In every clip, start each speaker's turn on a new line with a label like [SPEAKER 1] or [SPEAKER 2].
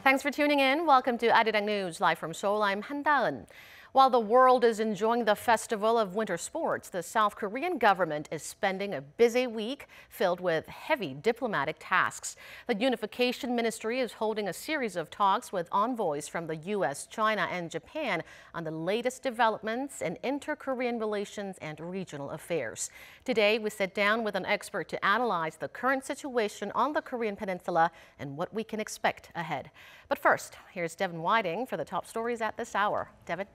[SPEAKER 1] Thanks for tuning in. Welcome to Arirang News, live from Seoul. I'm Han Daeun. While the world is enjoying the festival of winter sports, the South Korean government is spending a busy week filled with heavy diplomatic tasks. The Unification Ministry is holding a series of talks with envoys from the U.S., China, and Japan on the latest developments in inter-Korean relations and regional affairs. Today, we sit down with an expert to analyze the current situation on the Korean peninsula and what we can expect ahead. But first, here's Devin Whiting for the top stories at this hour. Devin?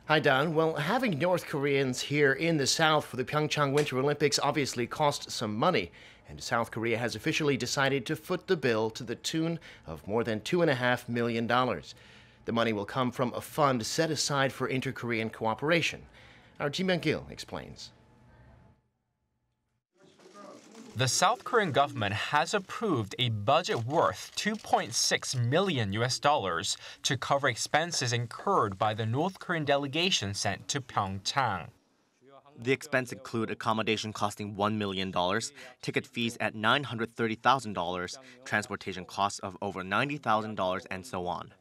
[SPEAKER 2] Hi, Don. Well, having North Koreans here in the South for the PyeongChang Winter Olympics obviously cost some money, and South Korea has officially decided to foot the bill to the tune of more than $2.5 million. The money will come from a fund set aside for inter-Korean cooperation. Our Ji Myung-gil explains.
[SPEAKER 3] The South Korean government has approved a budget worth $2.6 million to cover expenses incurred by the North Korean delegation sent to PyeongChang.
[SPEAKER 4] The expenses include accommodation costing $1 million, ticket fees at $930,000, transportation costs of over $90,000, and so on.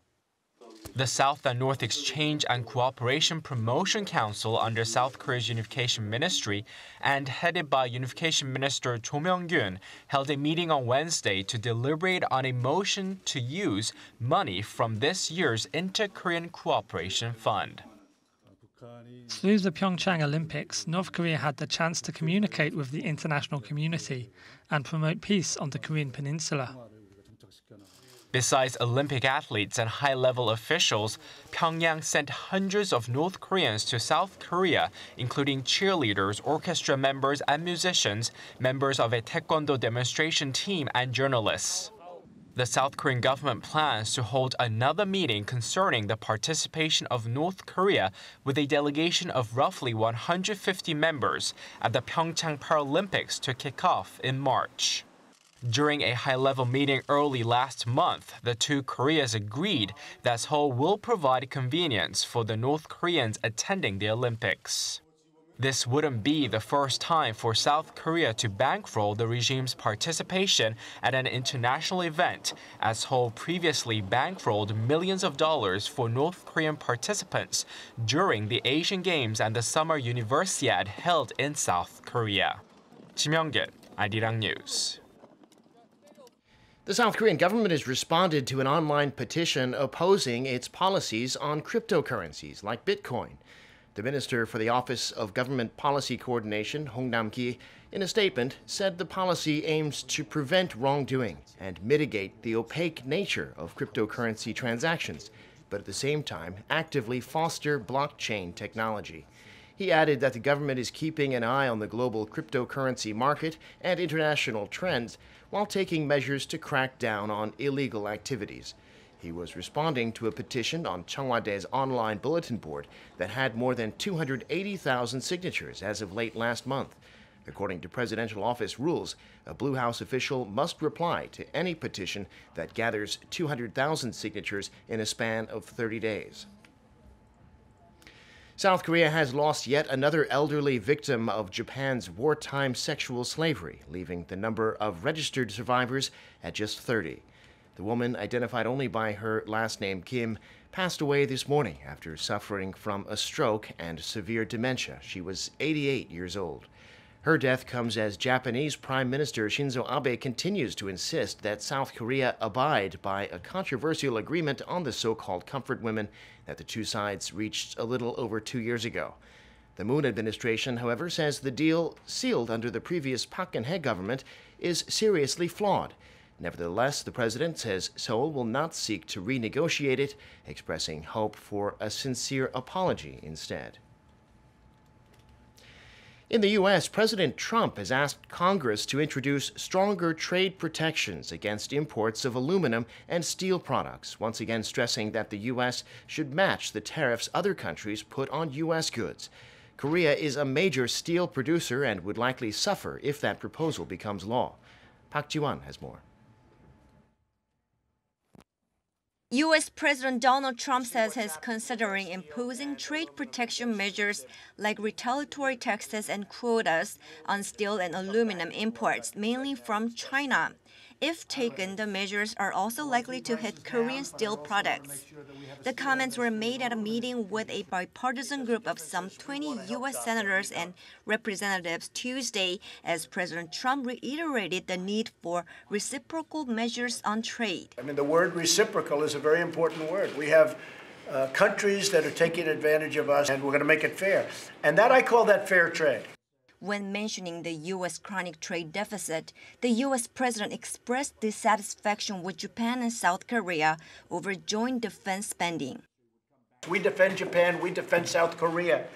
[SPEAKER 3] The South and North Exchange and Cooperation Promotion Council under South Korea's Unification Ministry and headed by Unification Minister Cho Myung-gyun held a meeting on Wednesday to deliberate on a motion to use money from this year's Inter-Korean Cooperation Fund.
[SPEAKER 5] Through the PyeongChang Olympics, North Korea had the chance to communicate with the international community and promote peace on the Korean peninsula.
[SPEAKER 3] Besides Olympic athletes and high-level officials, Pyongyang sent hundreds of North Koreans to South Korea, including cheerleaders, orchestra members, and musicians, members of a taekwondo demonstration team, and journalists. The South Korean government plans to hold another meeting concerning the participation of North Korea with a delegation of roughly 150 members at the PyeongChang Paralympics to kick off in March. During a high-level meeting early last month, the two Koreas agreed that Seoul will provide convenience for the North Koreans attending the Olympics. This wouldn't be the first time for South Korea to bankroll the regime's participation at an international event, as Seoul previously bankrolled millions of dollars for North Korean participants during the Asian Games and the Summer Universiade held in South Korea. Ji Myung-gil, Arirang News.
[SPEAKER 2] The South Korean government has responded to an online petition opposing its policies on cryptocurrencies like Bitcoin. The Minister for the Office of Government Policy Coordination, Hong Nam-ki, in a statement said the policy aims to prevent wrongdoing and mitigate the opaque nature of cryptocurrency transactions, but at the same time actively foster blockchain technology. He added that the government is keeping an eye on the global cryptocurrency market and international trends while taking measures to crack down on illegal activities. He was responding to a petition on Cheongwade's online bulletin board that had more than 280,000 signatures as of late last month. According to presidential office rules, a Blue House official must reply to any petition that gathers 200,000 signatures in a span of 30 days. South Korea has lost yet another elderly victim of Japan's wartime sexual slavery, leaving the number of registered survivors at just 30. The woman, identified only by her last name Kim, passed away this morning after suffering from a stroke and severe dementia. She was 88 years old. Her death comes as Japanese Prime Minister Shinzo Abe continues to insist that South Korea abide by a controversial agreement on the so-called comfort women that the two sides reached a little over 2 years ago. The Moon administration, however, says the deal, sealed under the previous Park Geun-hye government, is seriously flawed. Nevertheless, the president says Seoul will not seek to renegotiate it, expressing hope for a sincere apology instead. In the U.S., President Trump has asked Congress to introduce stronger trade protections against imports of aluminum and steel products, once again stressing that the U.S. should match the tariffs other countries put on U.S. goods. Korea is a major steel producer and would likely suffer if that proposal becomes law. Park Ji-won has more.
[SPEAKER 6] U.S. President Donald Trump says he's considering imposing trade protection measures like retaliatory taxes and quotas on steel and aluminum imports, mainly from China. If taken, the measures are also likely to hit Korean steel products. The comments were made at a meeting with a bipartisan group of some 20 U.S. senators and representatives Tuesday, as President Trump reiterated the need for reciprocal measures on trade.
[SPEAKER 7] I mean, the word reciprocal is a very important word. We have countries that are taking advantage of us, and we're going to make it fair. And I call that fair trade.
[SPEAKER 6] When mentioning the U.S. chronic trade deficit, the U.S. president expressed dissatisfaction with Japan and South Korea over joint defense spending.
[SPEAKER 7] We defend Japan, we defend South Korea.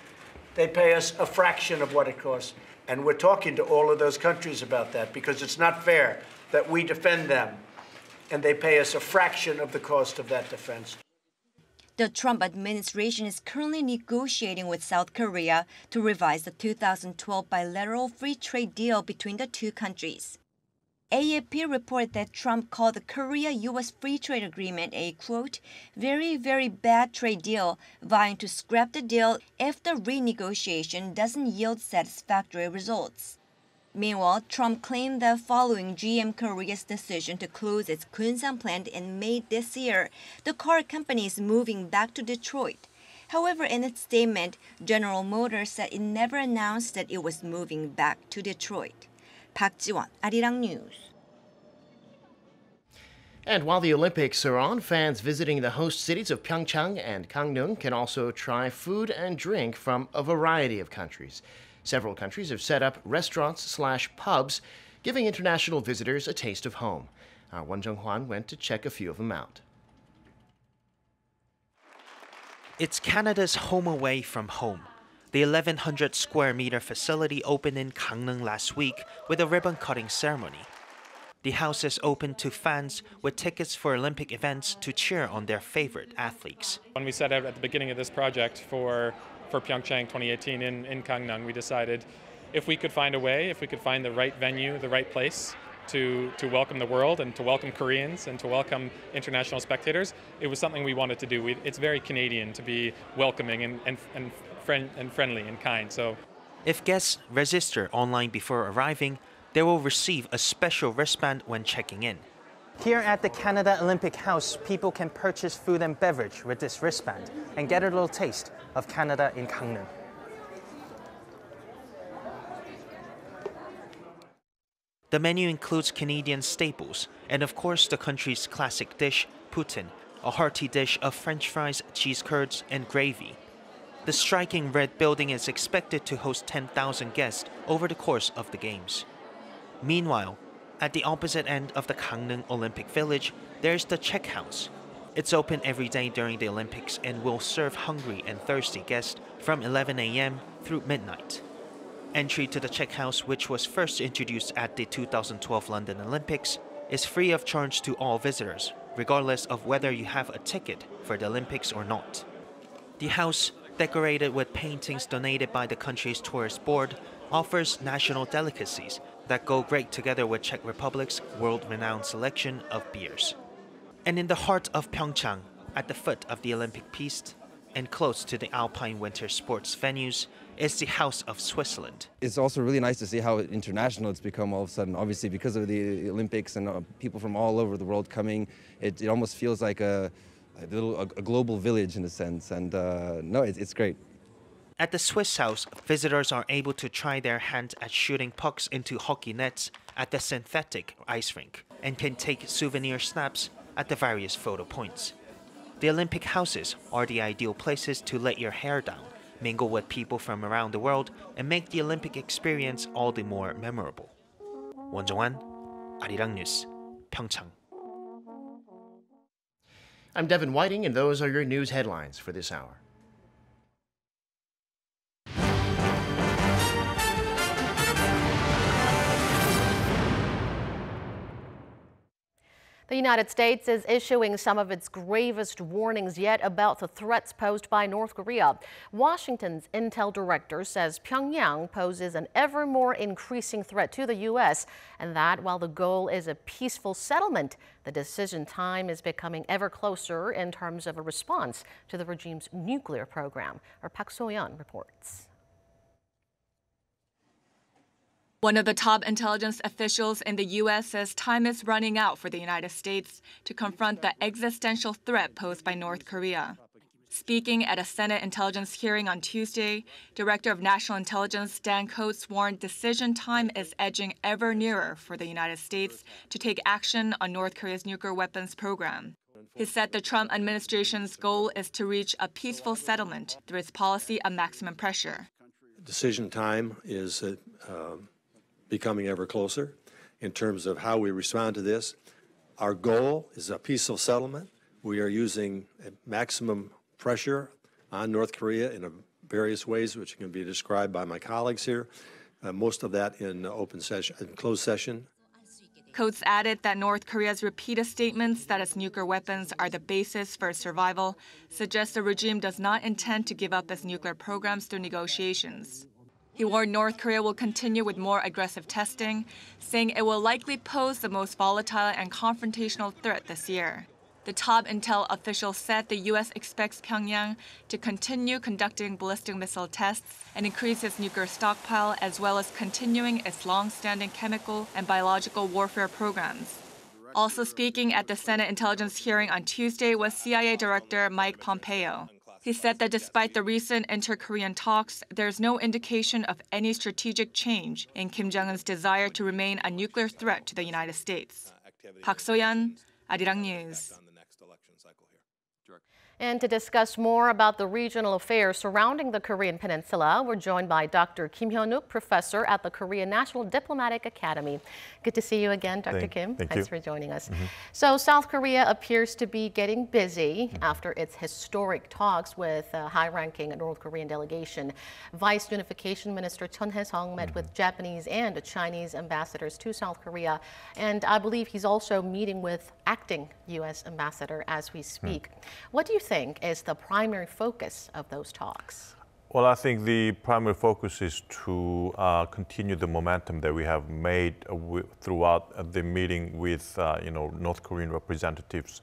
[SPEAKER 7] They pay us a fraction of what it costs. And we're talking to all of those countries about that because it's not fair that we defend them and they pay us a fraction of the cost of that defense.
[SPEAKER 6] The Trump administration is currently negotiating with South Korea to revise the 2012 bilateral free trade deal between the two countries. AFP reported that Trump called the Korea-U.S. free trade agreement a, quote, very, very bad trade deal, vowing to scrap the deal if the renegotiation doesn't yield satisfactory results. Meanwhile, Trump claimed that following GM Korea's decision to close its Kunsan plant in May this year, the car company is moving back to Detroit. However, in its statement, General Motors said it never announced that it was moving back to Detroit. Park Ji-won, Arirang News.
[SPEAKER 2] And while the Olympics are on, fans visiting the host cities of PyeongChang and Gangneung can also try food and drink from a variety of countries. Several countries have set up restaurants/pubs, giving international visitors a taste of home. Our Won Jung-hwan went to check a few of them out.
[SPEAKER 8] It's Canada's home away from home. The 1,100 square meter facility opened in Gangneung last week with a ribbon-cutting ceremony. The house is open to fans with tickets for Olympic events to cheer on their favorite athletes.
[SPEAKER 9] When we set out at the beginning of this project for PyeongChang 2018 in Gangneung, we decided if we could find a way, if we could find the right venue, the right place to welcome the world and to welcome Koreans and to welcome international spectators, it was something we wanted to do. It's very Canadian to be welcoming and friendly and kind. So,
[SPEAKER 8] if guests register online before arriving, they will receive a special wristband when checking in. Here at the Canada Olympic House, people can purchase food and beverage with this wristband and get a little taste of Canada in Gangneung. The menu includes Canadian staples and, of course, the country's classic dish, poutine, a hearty dish of French fries, cheese curds, and gravy. The striking red building is expected to host 10,000 guests over the course of the Games. Meanwhile, at the opposite end of the Gangneung Olympic Village, there's the Check House. It's open every day during the Olympics and will serve hungry and thirsty guests from 11 a.m. through midnight. Entry to the Check House, which was first introduced at the 2012 London Olympics, is free of charge to all visitors, regardless of whether you have a ticket for the Olympics or not. The house, decorated with paintings donated by the country's tourist board, offers national delicacies that go great together with Czech Republic's world-renowned selection of beers. And in the heart of PyeongChang, at the foot of the Olympic piste, and close to the alpine winter sports venues, is the House of Switzerland.
[SPEAKER 10] It's also really nice to see how international it's become all of a sudden. Obviously, because of the Olympics and people from all over the world coming, it almost feels like a global village in a sense. And no, it's great.
[SPEAKER 8] At the Swiss House, visitors are able to try their hand at shooting pucks into hockey nets at the synthetic ice rink and can take souvenir snaps at the various photo points. The Olympic houses are the ideal places to let your hair down, mingle with people from around the world, and make the Olympic experience all the more memorable. Won Jung-hwan, Arirang News, PyeongChang.
[SPEAKER 2] I'm Devin Whiting, and those are your news headlines for this hour.
[SPEAKER 1] The United States is issuing some of its gravest warnings yet about the threats posed by North Korea. Washington's intel director says Pyongyang poses an ever more increasing threat to the U.S. and that while the goal is a peaceful settlement, the decision time is becoming ever closer in terms of a response to the regime's nuclear program. Our Park So-yeon reports.
[SPEAKER 11] One of the top intelligence officials in the U.S. says time is running out for the United States to confront the existential threat posed by North Korea. Speaking at a Senate intelligence hearing on Tuesday, Director of National Intelligence Dan Coats warned decision time is edging ever nearer for the United States to take action on North Korea's nuclear weapons program. He said the Trump administration's goal is to reach a peaceful settlement through its policy of maximum pressure.
[SPEAKER 12] Decision time is becoming ever closer in terms of how we respond to this. Our goal is a peaceful settlement. We are using maximum pressure on North Korea in various ways, which can be described by my colleagues here, most of that in open session, in closed session.
[SPEAKER 11] Coats added that North Korea's repeated statements that its nuclear weapons are the basis for its survival suggest the regime does not intend to give up its nuclear programs through negotiations. He warned North Korea will continue with more aggressive testing, saying it will likely pose the most volatile and confrontational threat this year. The top intel official said the U.S. expects Pyongyang to continue conducting ballistic missile tests and increase its nuclear stockpile, as well as continuing its long-standing chemical and biological warfare programs. Also speaking at the Senate intelligence hearing on Tuesday was CIA Director Mike Pompeo. He said that despite the recent inter-Korean talks, there's no indication of any strategic change in Kim Jong-un's desire to remain a nuclear threat to the United States. Park So-yeon, Arirang News.
[SPEAKER 1] And to discuss more about the regional affairs surrounding the Korean Peninsula, we're joined by Dr. Kim Hyun-wook, professor at the Korea National Diplomatic Academy. Good to see you again, Dr. Kim. Thanks for joining us. So South Korea appears to be getting busy after its historic talks with a high-ranking North Korean delegation. Vice Unification Minister Chun Hae-sung met with Japanese and Chinese ambassadors to South Korea, and I believe he's also meeting with acting U.S. ambassador as we speak. What do you think is the primary focus of those talks?
[SPEAKER 13] Well, I think the primary focus is to continue the momentum that we have made throughout the meeting with North Korean representatives.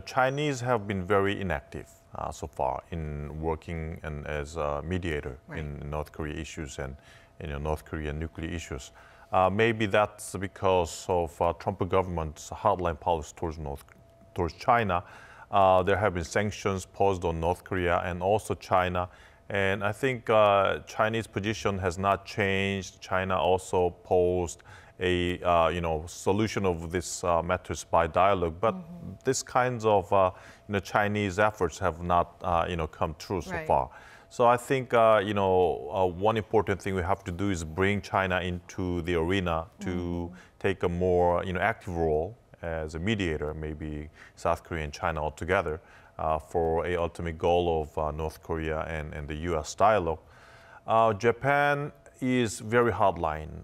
[SPEAKER 13] Chinese have been very inactive so far in working and as a mediator in North Korea issues and North Korean nuclear issues. Maybe that's because of Trump government's hardline policy towards China. There have been sanctions posed on North Korea and also China. And I think Chinese position has not changed. China also posed a solution of this matters by dialogue. But these kinds of Chinese efforts have not come true so far. So I think one important thing we have to do is bring China into the arena to take a more active role as a mediator, maybe South Korea and China all together, for a ultimate goal of North Korea and the U.S. dialogue. Japan is very hardline.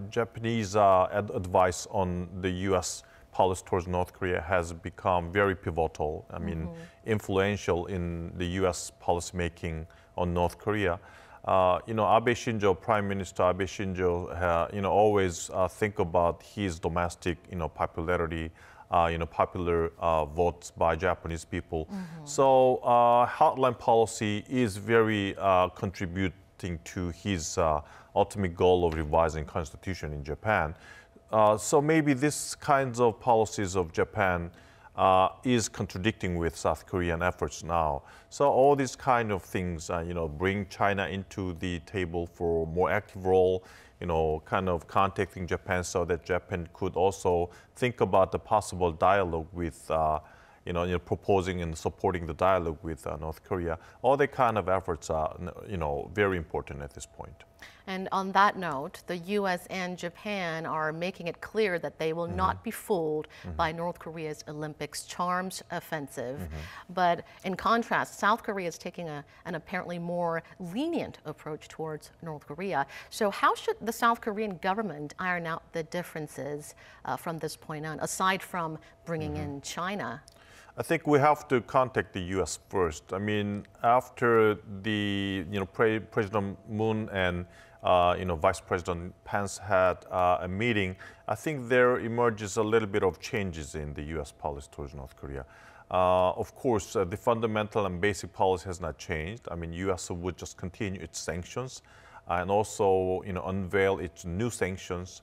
[SPEAKER 13] Japanese advice on the U.S. policy towards North Korea has become very pivotal. I mean, influential in the U.S. policymaking on North Korea. Abe Shinzo, Prime Minister Abe Shinzo, always think about his domestic, popularity, popular votes by Japanese people. So hardline policy is very contributing to his ultimate goal of revising constitution in Japan. So maybe this kinds of policies of Japan is contradicting with South Korean efforts now. So all these kind of things, bring China into the table for more active role, kind of contacting Japan so that Japan could also think about the possible dialogue with, proposing and supporting the dialogue with North Korea. All the kind of efforts are, very important at this point.
[SPEAKER 1] And on that note, the U.S. and Japan are making it clear that they will not be fooled by North Korea's Olympics charms offensive. But in contrast, South Korea is taking an apparently more lenient approach towards North Korea. So how should the South Korean government iron out the differences from this point on, aside from bringing in China?
[SPEAKER 13] I think we have to contact the U.S. first. I mean, after the President Moon and Vice President Pence had a meeting, I think there emerges a little bit of changes in the U.S. policy towards North Korea. Of course, the fundamental and basic policy has not changed. I mean, U.S. would just continue its sanctions and also, unveil its new sanctions,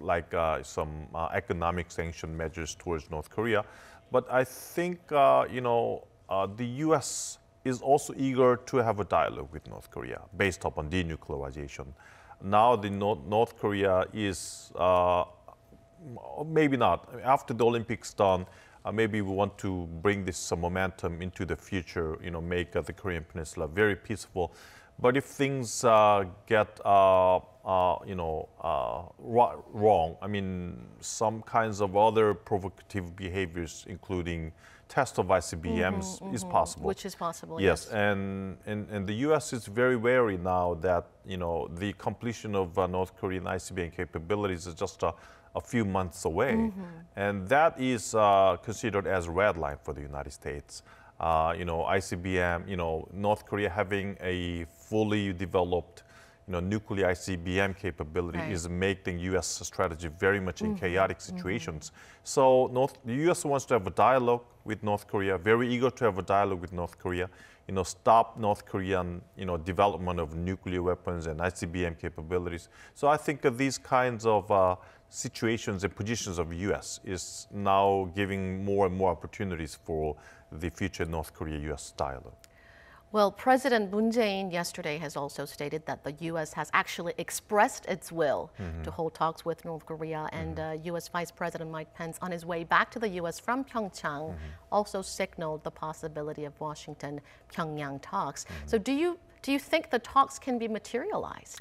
[SPEAKER 13] like some economic sanction measures towards North Korea. But I think, the U.S. is also eager to have a dialogue with North Korea based upon denuclearization. Now the North Korea is, maybe not, after the Olympics done, maybe we want to bring this momentum into the future, make the Korean Peninsula very peaceful. But if things get, wrong, I mean, some kinds of other provocative behaviors, including test of ICBMs, is possible.
[SPEAKER 1] Which is possible,
[SPEAKER 13] yes. And the U.S. is very wary now that, the completion of North Korean ICBM capabilities is just a few months away. And that is considered as a red line for the United States. ICBM, North Korea having a fully developed, nuclear ICBM capability is making U.S. strategy very much in chaotic situations. So the U.S. wants to have a dialogue with North Korea, very eager to have a dialogue with North Korea, stop North Korean, development of nuclear weapons and ICBM capabilities. So I think these kinds of situations and positions of U.S. is now giving more and more opportunities for the future North Korea-U.S. dialogue.
[SPEAKER 1] Well, President Moon Jae-in yesterday has also stated that the U.S. has actually expressed its will to hold talks with North Korea, and U.S. Vice President Mike Pence, on his way back to the U.S. from PyeongChang, also signaled the possibility of Washington-Pyongyang talks. So do you think the talks can be materialized?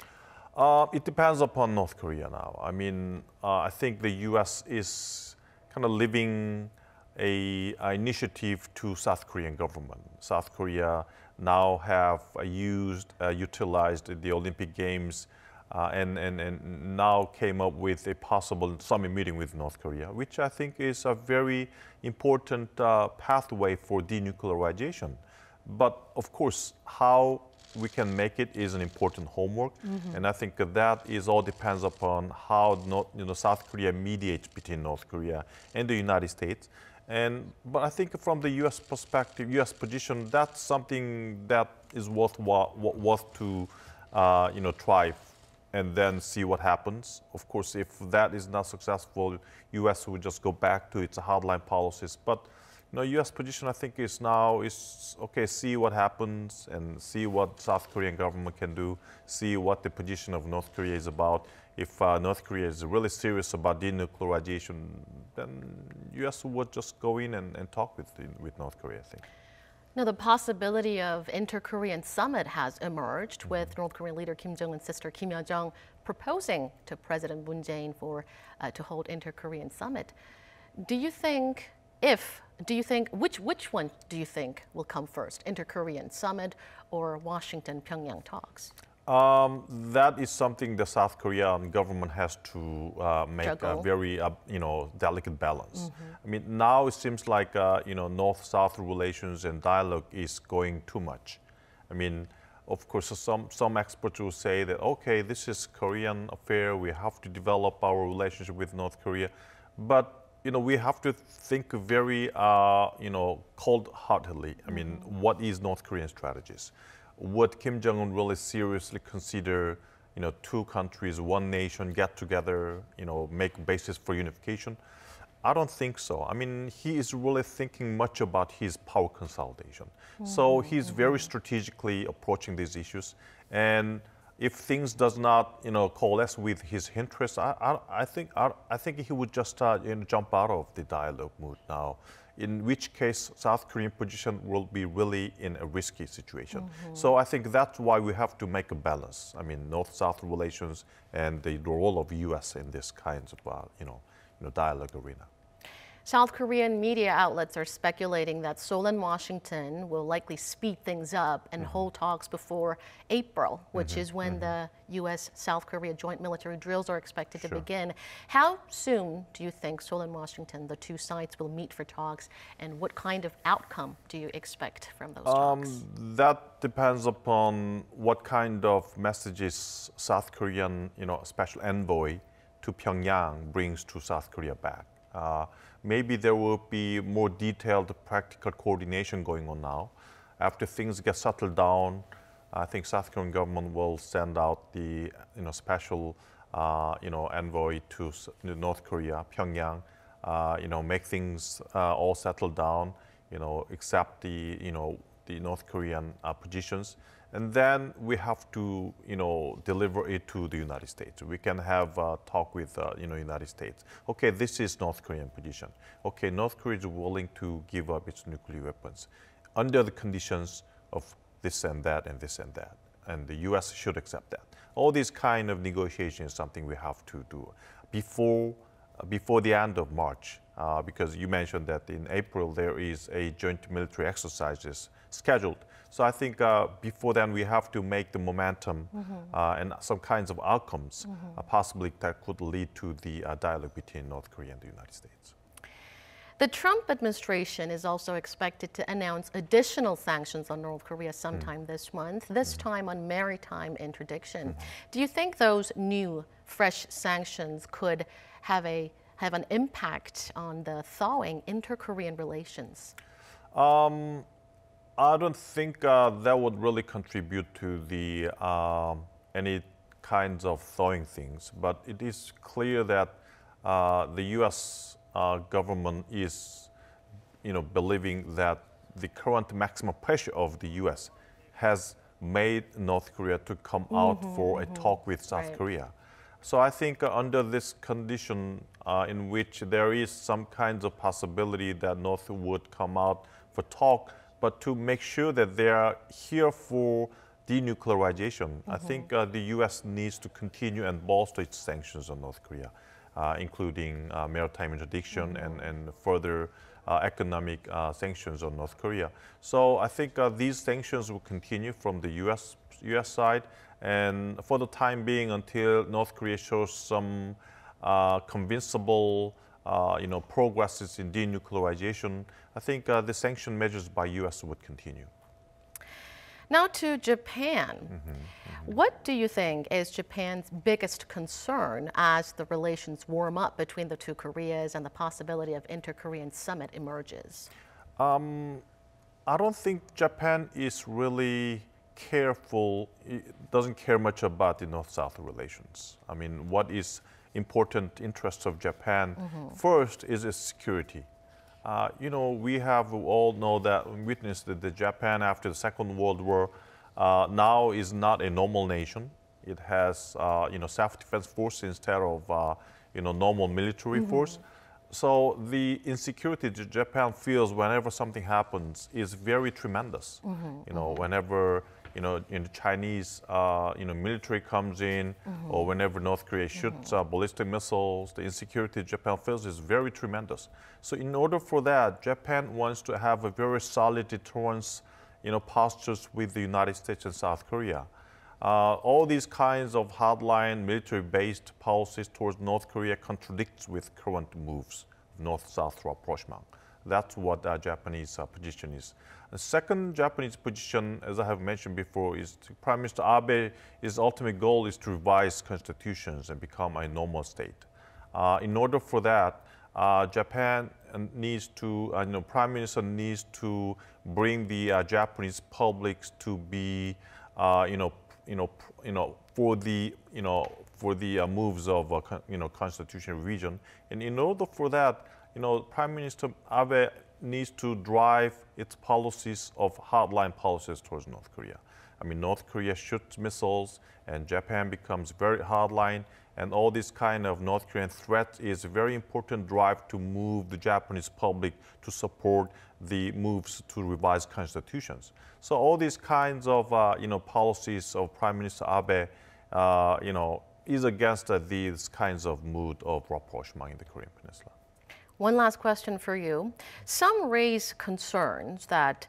[SPEAKER 13] It depends upon North Korea now. I mean, I think the U.S. is kind of leaving an initiative to South Korean government. South Korea now have utilized the Olympic Games and now came up with a possible summit meeting with North Korea, which I think is a very important pathway for denuclearization. But of course, how we can make it is an important homework, and I think that is all depends upon how South Korea mediates between North Korea and the United States. But I think from the U.S. perspective, U.S. position, that's something that is worth to try and then see what happens. Of course, if that is not successful, U.S. will just go back to its hardline policies. But U.S. position, I think, is okay, see what happens and see what South Korean government can do, see what the position of North Korea is about. If North Korea is really serious about denuclearization, then U.S. would just go in and talk with North Korea, I think.
[SPEAKER 1] Now, the possibility of inter-Korean summit has emerged with North Korean leader Kim Jong-un's sister Kim Yo-jong proposing to President Moon Jae-in to hold inter-Korean summit. Which one do you think will come first, inter-Korean summit or Washington-Pyongyang talks?
[SPEAKER 13] That is something the South Korean government has to make a very, delicate balance. I mean, now it seems like, North-South relations and dialogue is going too much. I mean, of course, some experts will say that, okay, this is Korean affair. We have to develop our relationship with North Korea. But, we have to think very, cold-heartedly. I mean, what is North Korean strategies? Would Kim Jong-un really seriously consider, two countries, one nation, get together, make a basis for unification? I don't think so. I mean, he is really thinking much about his power consolidation. So he's very strategically approaching these issues. And if things does not, coalesce with his interests, I think he would just jump out of the dialogue mood now. In which case, South Korean position will be really in a risky situation. So I think that's why we have to make a balance. I mean, North-South relations and the role of U.S. in this kinds of, dialogue arena.
[SPEAKER 1] South Korean media outlets are speculating that Seoul and Washington will likely speed things up and hold talks before April, which is when the U.S.-South Korea joint military drills are expected to begin. How soon do you think Seoul and Washington, the two sides, will meet for talks, and what kind of outcome do you expect from those talks?
[SPEAKER 13] That depends upon what kind of messages South Korean, special envoy to Pyongyang brings to South Korea back. Maybe there will be more detailed practical coordination going on now. After things get settled down, I think South Korean government will send out the special envoy to North Korea, Pyongyang, make things all settle down, accept the North Korean positions, and then we have to deliver it to the United States. We can have a talk with United States. Okay, this is North Korean position. Okay, North Korea is willing to give up its nuclear weapons under the conditions of this and that and this and that, and the U.S. should accept that. All these kind of negotiations is something we have to do before the end of March, because you mentioned that in April there is a joint military exercises scheduled. So I think before then we have to make the momentum and some kinds of outcomes possibly that could lead to the dialogue between North Korea and the United States.
[SPEAKER 1] The Trump administration is also expected to announce additional sanctions on North Korea sometime this month, this time on maritime interdiction. Do you think those new, fresh sanctions could have an impact on the thawing inter-Korean relations?
[SPEAKER 13] I don't think that would really contribute to the any kinds of thawing things, but it is clear that the U.S. Government is, believing that the current maximum pressure of the U.S. has made North Korea to come out for a talk with South Korea. So I think under this condition in which there is some kinds of possibility that North would come out for talk, but to make sure that they are here for denuclearization, I think the U.S. needs to continue and bolster its sanctions on North Korea, including maritime interdiction and further economic sanctions on North Korea. So I think these sanctions will continue from the U.S. side, and for the time being, until North Korea shows some convincible progresses in denuclearization, I think the sanction measures by U.S. would continue.
[SPEAKER 1] Now to Japan. What do you think is Japan's biggest concern as the relations warm up between the two Koreas and the possibility of inter-Korean summit emerges?
[SPEAKER 13] I don't think Japan is really careful, doesn't care much about the North-South relations. I mean, what is important interests of Japan first is its security. We have all witnessed that the Japan after the Second World War now is not a normal nation. It has self-defense force instead of normal military force. So the insecurity that Japan feels whenever something happens is very tremendous. Whenever Chinese military comes in, or whenever North Korea shoots ballistic missiles, the insecurity Japan feels is very tremendous. So in order for that, Japan wants to have a very solid deterrence, postures with the United States and South Korea. All these kinds of hardline military-based policies towards North Korea contradicts with current moves, North-South rapprochement. That's what the Japanese position is. The second Japanese position, as I have mentioned before, is Prime Minister Abe's ultimate goal is to revise constitutions and become a normal state. In order for that, Japan needs to, Prime Minister needs to bring the Japanese public to be, for the moves of constitutional revision. And in order for that, Prime Minister Abe needs to drive its policies of hardline policies towards North Korea. I mean, North Korea shoots missiles and Japan becomes very hardline, and all this kind of North Korean threat is a very important drive to move the Japanese public to support the moves to revise constitutions. So all these kinds of policies of Prime Minister Abe, is against these kinds of mood of rapprochement in the Korean Peninsula.
[SPEAKER 1] One last question for you. Some raise concerns that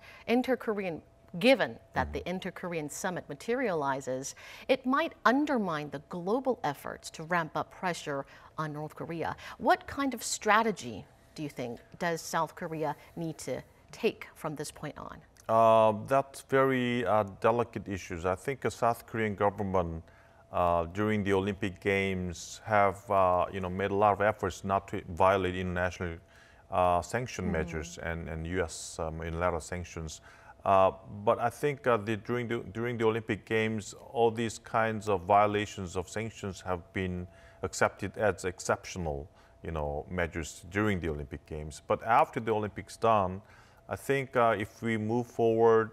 [SPEAKER 1] given that the inter-Korean summit materializes, it might undermine the global efforts to ramp up pressure on North Korea. What kind of strategy do you think does South Korea need to take from this point on?
[SPEAKER 13] That's very delicate issues. I think the South Korean government during the Olympic Games have made a lot of efforts not to violate international sanction measures and U.S. unilateral sanctions. But I think during the Olympic Games, all these kinds of violations of sanctions have been accepted as exceptional, measures during the Olympic Games. But after the Olympics done, I think if we move forward,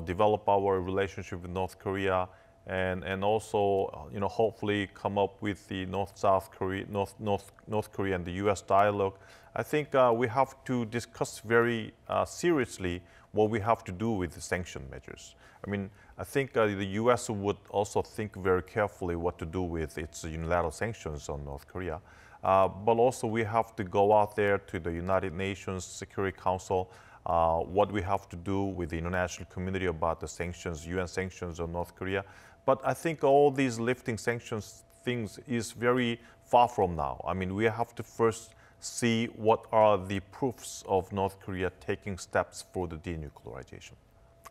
[SPEAKER 13] develop our relationship with North Korea, and also, hopefully come up with the North Korea and the U.S. dialogue. I think we have to discuss very seriously what we have to do with the sanction measures. I mean, I think the U.S. would also think very carefully what to do with its unilateral sanctions on North Korea. But also we have to go out there to the United Nations Security Council, what we have to do with the international community about the sanctions, UN sanctions on North Korea. But I think all these lifting sanctions things is very far from now. I mean, we have to first see what are the proofs of North Korea taking steps for the denuclearization.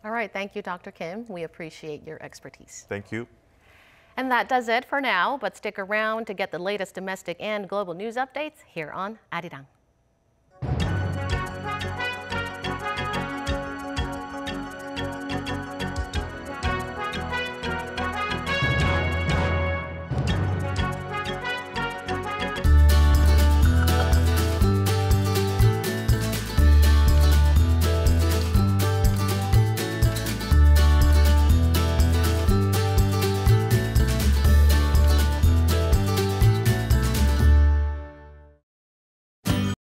[SPEAKER 1] All right, thank you, Dr. Kim. We appreciate your expertise.
[SPEAKER 13] Thank you.
[SPEAKER 1] And that does it for now, but stick around to get the latest domestic and global news updates here on Arirang.